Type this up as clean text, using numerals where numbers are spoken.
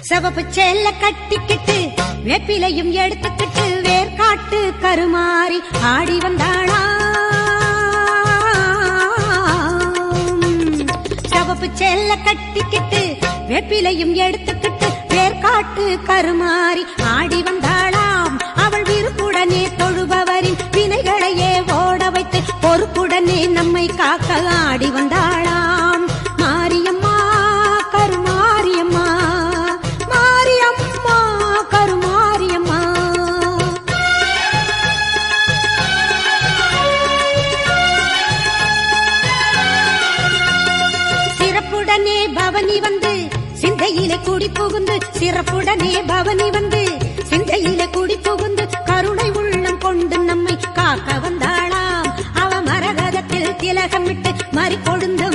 சிவப்பு சேல கட்டிக்கிட்டு வேப்பிலையும் எடுத்துக்கிட்டு வேர்காட்டு கருமாறி ஆடி வந்தாளா. சிவப்பு சேல கட்டிக்கிட்டு வேப்பிலையும் எடுத்துக்கிட்டு வேர்காட்டு கருமாறி ஆடி வந்தாளாம். அவள் விருப்புடனே தொழுபவரின் வினைகளையே ஓட வைத்து பொறுப்புடனே நம்மை காக்க ஆடி வந்தாளாம். மாரியம்மா கருமாரியம்மா, மாரியம்மா கருமாரியம்மா. சிறப்புடனே பவனி வந்து சிந்தையிலே குடி புகுந்து, சிறப்புடனே பவனி வந்து சிந்தையிலே குடி புகுந்து கருணை உள்ளம் கொண்டு நம்மை காக்க வந்தாளாம். அவ மரகதத்தில் திலகமிட்டு மறி கொழுந்து